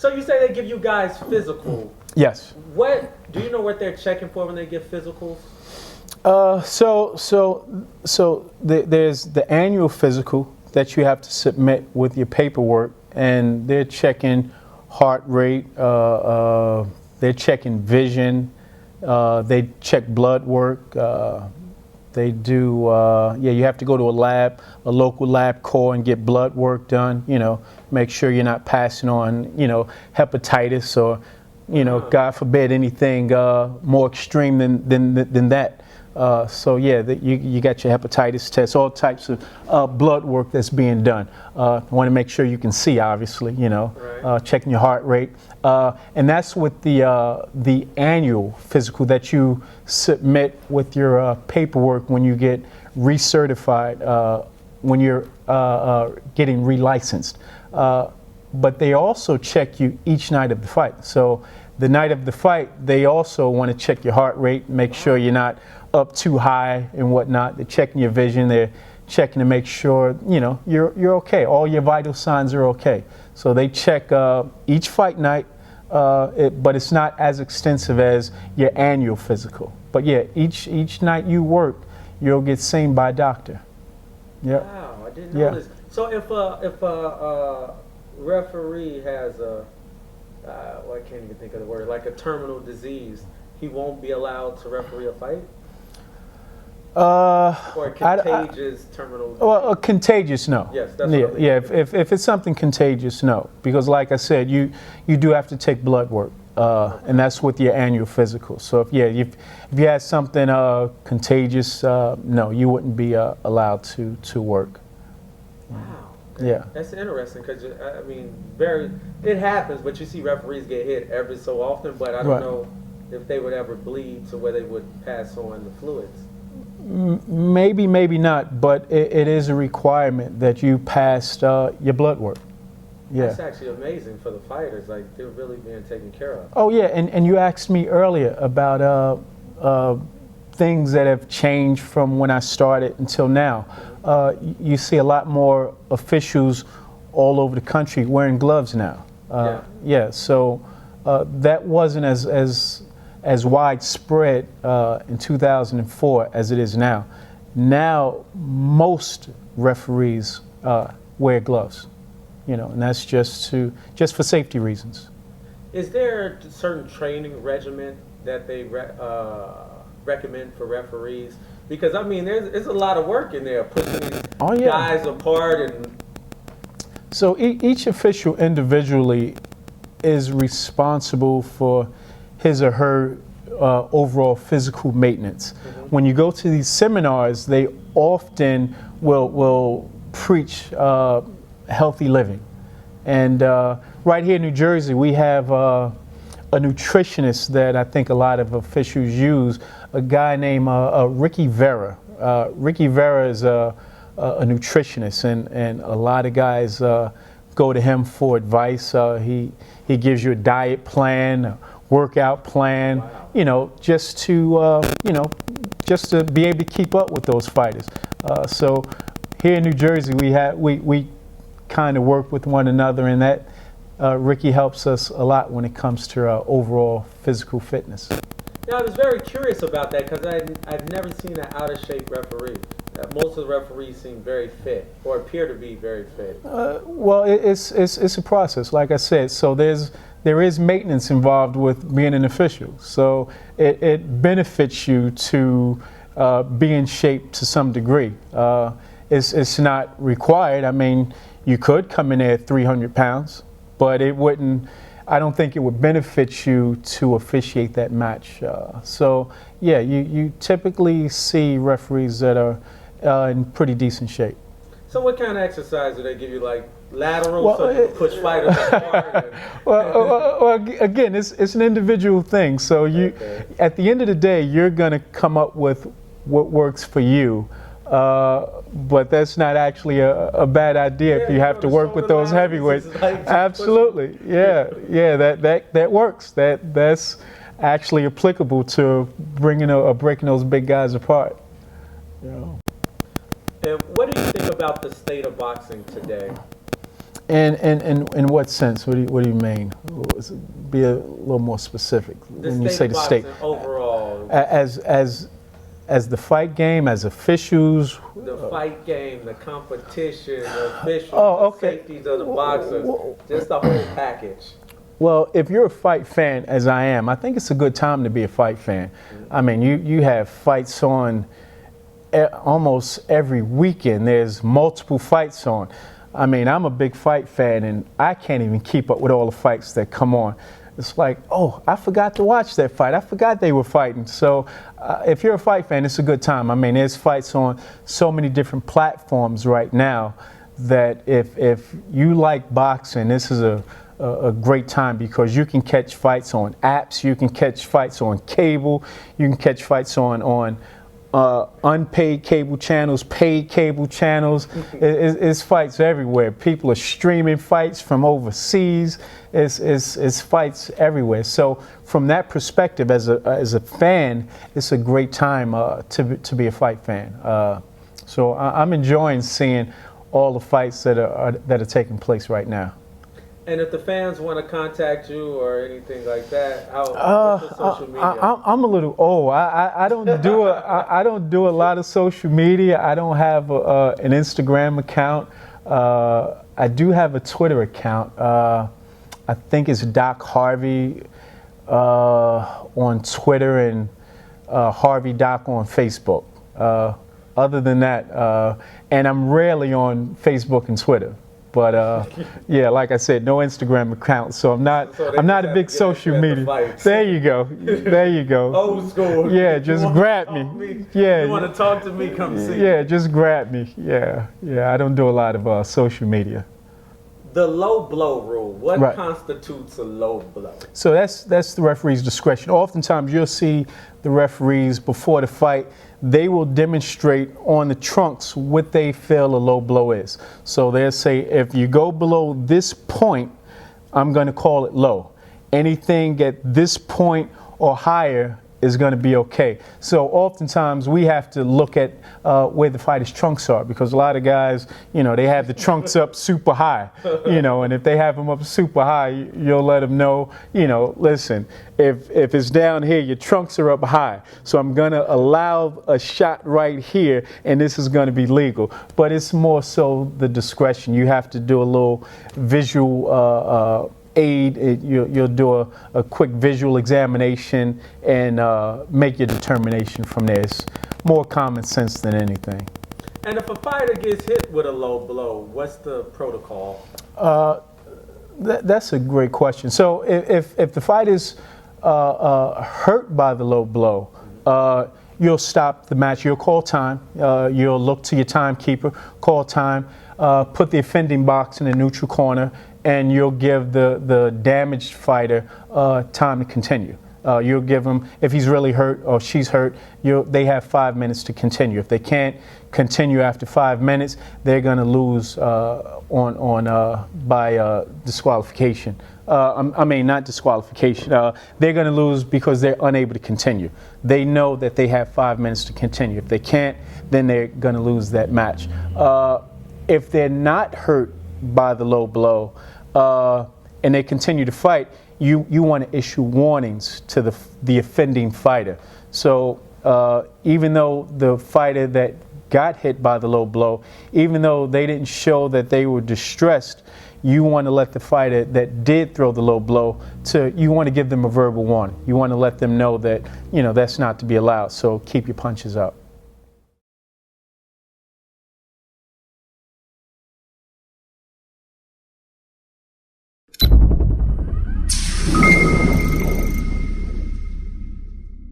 So you say they give you guys physical. Yes. What do you know what they're checking for when they give physicals? There's the annual physical that you have to submit with your paperwork, and they're checking heart rate, they're checking vision, they check blood work, they do, you have to go to a local lab core and get blood work done, make sure you're not passing on, hepatitis or, God forbid, anything more extreme than that. You got your hepatitis test, all types of blood work that's being done. Want to make sure you can see, obviously, Right. checking your heart rate. And that's with the annual physical that you submit with your paperwork when you get recertified, when you're getting relicensed. But they also check you each night of the fight. So the night of the fight, they also want to check your heart rate, make sure you're not up too high and whatnot. They're checking your vision. They're checking to make sure, you're okay. All your vital signs are okay. So they check each fight night, but it's not as extensive as your annual physical. But yeah, each night you work, you'll get seen by a doctor. Yeah. Wow, I didn't know this. So if a referee has I can't even think of the word, like a terminal disease, he won't be allowed to referee a fight? Or a contagious terminal disease? Well, contagious, no. Yes, that's yeah, what I mean. yeah. If it's something contagious, no. Because like I said, you do have to take blood work, and that's with your annual physical. So if you had something contagious, no, you wouldn't be allowed to work. Wow. Yeah. That's interesting because, it happens, but you see referees get hit every so often, but I don't know if they would ever bleed to where they would pass on the fluids. Maybe, maybe not, but it is a requirement that you passed your blood work. Yeah. That's actually amazing for the fighters. Like, they're really being taken care of. Oh, yeah, and you asked me earlier about things that have changed from when I started until now. You see a lot more officials all over the country wearing gloves now. So that wasn't as widespread in 2004 as it is now. Now most referees wear gloves, and that's just for safety reasons. Is there a certain training regimen that they recommend for referees? Because there's a lot of work in there, pushing these guys apart. And so each official individually is responsible for his or her overall physical maintenance. Mm-hmm. When you go to these seminars, they often will preach healthy living. And right here in New Jersey, we have a nutritionist that I think a lot of officials use, a guy named Ricky Vera. Ricky Vera is a nutritionist, and a lot of guys go to him for advice. He gives you a diet plan, a workout plan, just to be able to keep up with those fighters. So here in New Jersey, we kind of work with one another, and that Ricky helps us a lot when it comes to our overall physical fitness. Yeah, I was very curious about that because I've never seen an out-of-shape referee. Most of the referees seem very fit, or appear to be very fit. Well, it's a process, like I said. So there is maintenance involved with being an official. So it benefits you to be in shape to some degree. It's not required. You could come in there at 300 pounds, but it wouldn't. I don't think it would benefit you to officiate that match. You typically see referees that are in pretty decent shape. So what kind of exercise do they give you, like lateral, so you can push fighters apart? Well, again, it's an individual thing. So at the end of the day, you're going to come up with what works for you. But that's not actually a bad idea if you have to work with those heavyweights. Absolutely, that works. That's actually applicable to breaking those big guys apart. And what do you think about the state of boxing today? In what sense? What do you mean? Be a little more specific when you say the state. Overall, as the fight game, as officials. The fight game, the competition, the officials, the safeties of the boxers, just the whole package. Well, if you're a fight fan, as I am, I think it's a good time to be a fight fan. I mean, you have fights on almost every weekend. There's multiple fights on. I mean, I'm a big fight fan, and I can't even keep up with all the fights that come on. It's like, oh, I forgot to watch that fight. I forgot they were fighting. So if you're a fight fan, it's a good time. I mean, there's fights on so many different platforms right now that if you like boxing, this is a great time because you can catch fights on apps, you can catch fights on cable, you can catch fights on unpaid cable channels, paid cable channels. It's fights everywhere. People are streaming fights from overseas. It's fights everywhere. So from that perspective, as a fan, it's a great time to be a fight fan. So I'm enjoying seeing all the fights that are taking place right now. And if the fans want to contact you or anything like that, what's the social media? I'm a little old. I don't do a lot of social media. I don't have an Instagram account. I do have a Twitter account. I think it's Doc Harvey on Twitter and Harvey Doc on Facebook. Other than that, and I'm rarely on Facebook and Twitter. But yeah, like I said, no Instagram account, so I'm not a big social media. There you go, there you go. Old school. Yeah, just grab me. Yeah, you want to talk to me? Come see. Yeah, just grab me. Yeah. I don't do a lot of social media. The low blow rule. What constitutes a low blow? So that's the referee's discretion. Oftentimes you'll see the referees before the fight, they will demonstrate on the trunks what they feel a low blow is. So they'll say, if you go below this point, I'm going to call it low. Anything at this point or higher is going to be okay. So oftentimes we have to look at where the fighter's trunks are, because a lot of guys, they have the trunks up super high, and if they have them up super high, you'll let them know, listen, if it's down here, your trunks are up high. So I'm going to allow a shot right here, and this is going to be legal. But it's more so the discretion. You have to do a little visual aid. You'll do a quick visual examination and make your determination from there. It's more common sense than anything. And if a fighter gets hit with a low blow, what's the protocol? That's a great question. So if the fighter's hurt by the low blow, you'll stop the match. You'll call time. You'll look to your timekeeper, call time, put the offending box in the neutral corner, and you'll give the damaged fighter time to continue. You'll give them, if he's really hurt or she's hurt, they have 5 minutes to continue. If they can't continue after 5 minutes, they're going to lose by disqualification. I mean, not disqualification. They're going to lose because they're unable to continue. They know that they have 5 minutes to continue. If they can't, then they're going to lose that match. If they're not hurt by the low blow and they continue to fight, you want to issue warnings to the offending fighter. So even though the fighter that got hit by the low blow, even though they didn't show that they were distressed, you want to let the fighter that did throw the low blow you want to give them a verbal warning. You want to let them know that, that's not to be allowed. So keep your punches up.